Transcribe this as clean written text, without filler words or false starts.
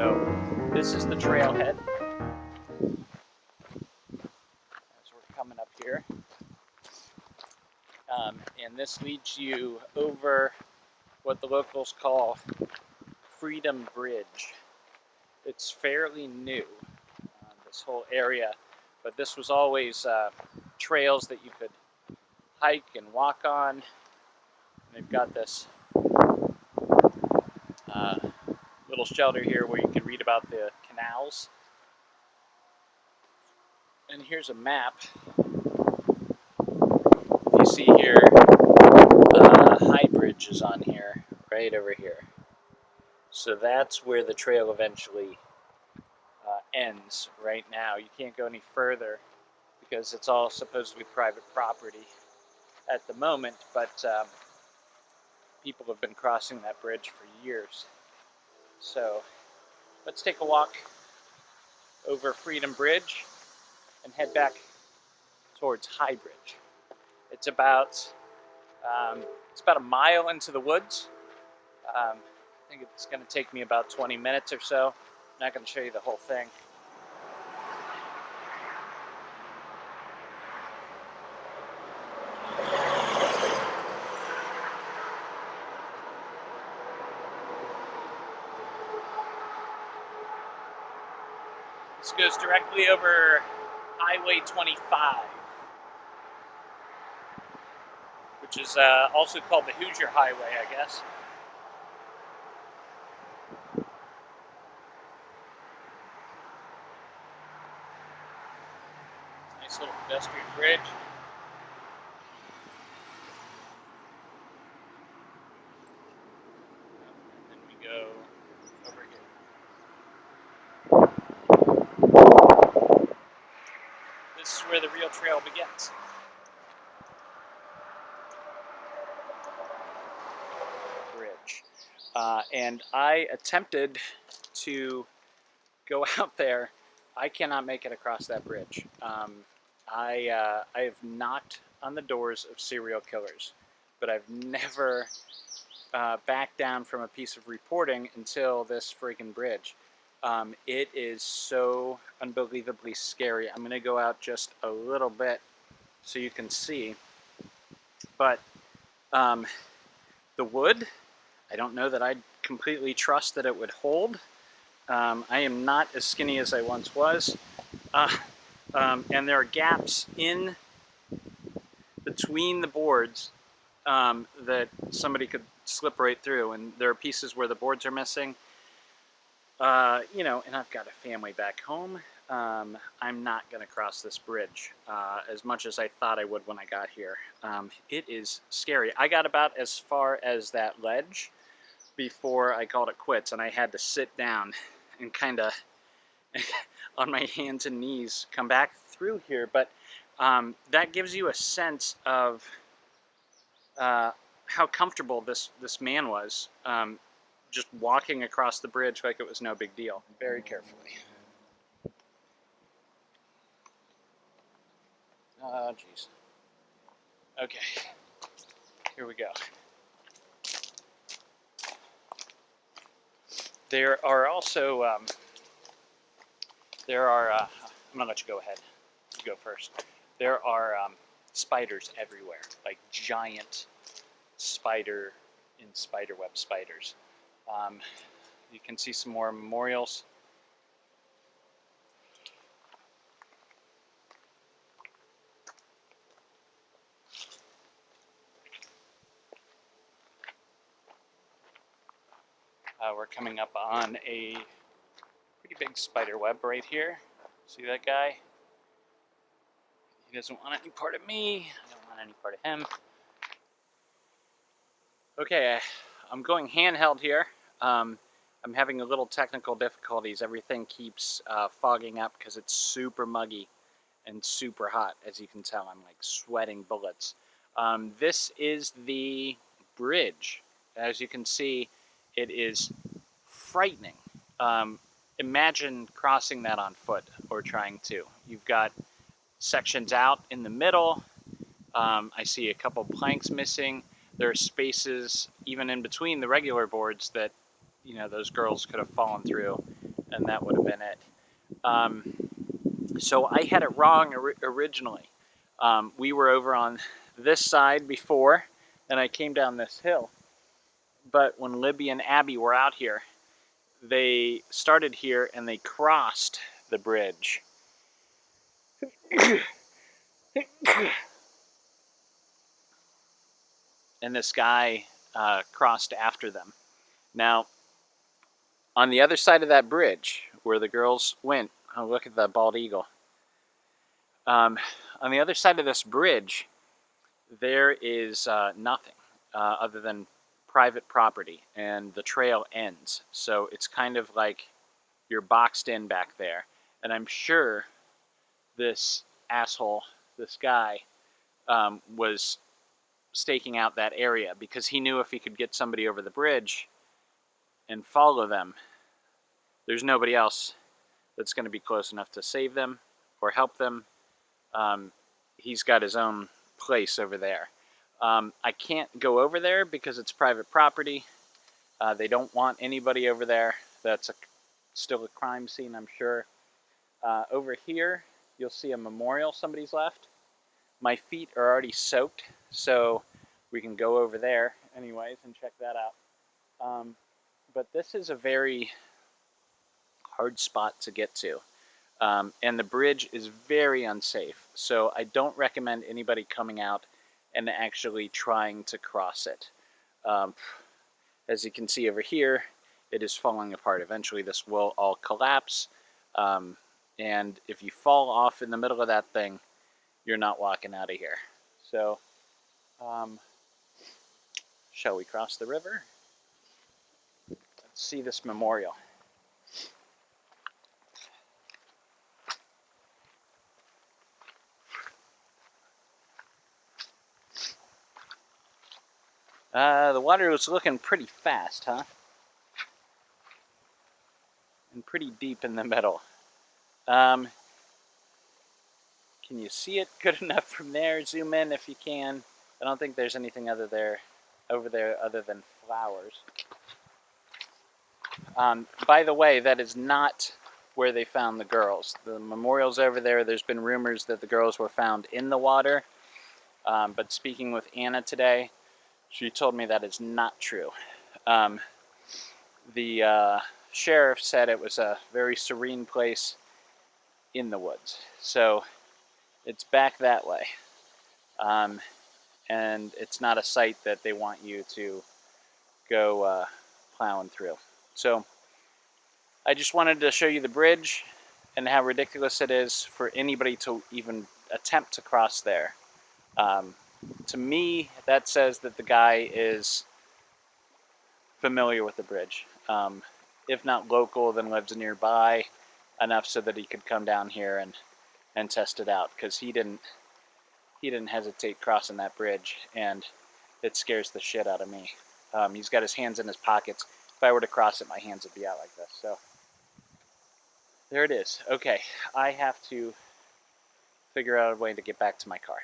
So this is the trailhead as we're coming up here. And this leads you over what the locals call Freedom Bridge. It's fairly new, this whole area, but this was always trails that you could hike and walk on. And they've got this little shelter here where you can read about the canals. And here's a map. If you see here, High Bridge is on here, right over here. So that's where the trail eventually ends right now. You can't go any further because it's all supposed to be private property at the moment, but people have been crossing that bridge for years. So let's take a walk over Freedom Bridge and head back towards High Bridge. It's about a mile into the woods. I think it's going to take me about 20 minutes or so. I'm not going to show you the whole thing. This goes directly over Highway 25, which is also called the Hoosier Highway, I guess. Nice little pedestrian bridge. And then we go over here. This is where the real trail begins. Bridge. And I attempted to go out there. I cannot make it across that bridge. I have knocked on the doors of serial killers, but I've never backed down from a piece of reporting until this freaking bridge. It is so unbelievably scary. I'm going to go out just a little bit so you can see. But the wood, I don't know that I'd completely trust that it would hold. I am not as skinny as I once was. And there are gaps in between the boards that somebody could slip right through. And there are pieces where the boards are missing. You know, and I've got a family back home. I'm not going to cross this bridge as much as I thought I would when I got here. It is scary. I got about as far as that ledge before I called it quits, and I had to sit down and kind of on my hands and knees come back through here. But that gives you a sense of how comfortable this man was. Just walking across the bridge like it was no big deal, very carefully. Oh, geez. Okay, here we go. There are also, I'm gonna let you go ahead. You go first. There are spiders everywhere, like giant spiderweb spiders. You can see some more memorials. We're coming up on a pretty big spider web right here. See that guy? He doesn't want any part of me. I don't want any part of him. Okay, I'm going handheld here. I'm having a little technical difficulties. Everything keeps fogging up because it's super muggy and super hot. As you can tell, I'm like sweating bullets. This is the bridge. As you can see, it is frightening. Imagine crossing that on foot or trying to. You've got sections out in the middle. I see a couple planks missing. There are spaces even in between the regular boards that, you know, those girls could have fallen through. and that would have been it. So I had it wrong originally. We were over on this side before, and I came down this hill. But when Libby and Abby were out here, they started here and they crossed the bridge. And this guy crossed after them. Now, on the other side of that bridge, where the girls went, oh, look at the bald eagle. On the other side of this bridge, there is nothing other than private property, and the trail ends. So it's kind of like you're boxed in back there. And I'm sure this asshole, this guy, was staking out that area because he knew if he could get somebody over the bridge and follow them, there's nobody else that's going to be close enough to save them or help them. He's got his own place over there. I can't go over there because it's private property. They don't want anybody over there. That's still a crime scene, I'm sure. Over here, you'll see a memorial somebody's left. My feet are already soaked, so we can go over there anyways and check that out. But this is a very hard spot to get to. And the bridge is very unsafe, so I don't recommend anybody coming out and actually trying to cross it. As you can see over here, it is falling apart. Eventually this will all collapse, and if you fall off in the middle of that thing, you're not walking out of here. So, shall we cross the river? Let's see this memorial. The water was looking pretty fast, huh? And pretty deep in the middle. Can you see it good enough from there? Zoom in if you can. I don't think there's anything over there other than flowers. By the way, that is not where they found the girls. The memorial's over there. There's been rumors that the girls were found in the water. But speaking with Anna today, she told me that is not true. The sheriff said it was a very serene place in the woods. So it's back that way. And it's not a site that they want you to go plowing through. So I just wanted to show you the bridge and how ridiculous it is for anybody to even attempt to cross there. To me, that says that the guy is familiar with the bridge. If not local, then lives nearby enough so that he could come down here and test it out, because he didn't hesitate crossing that bridge, and it scares the shit out of me. He's got his hands in his pockets. If I were to cross it, my hands would be out like this. So there it is. Okay, I have to figure out a way to get back to my car.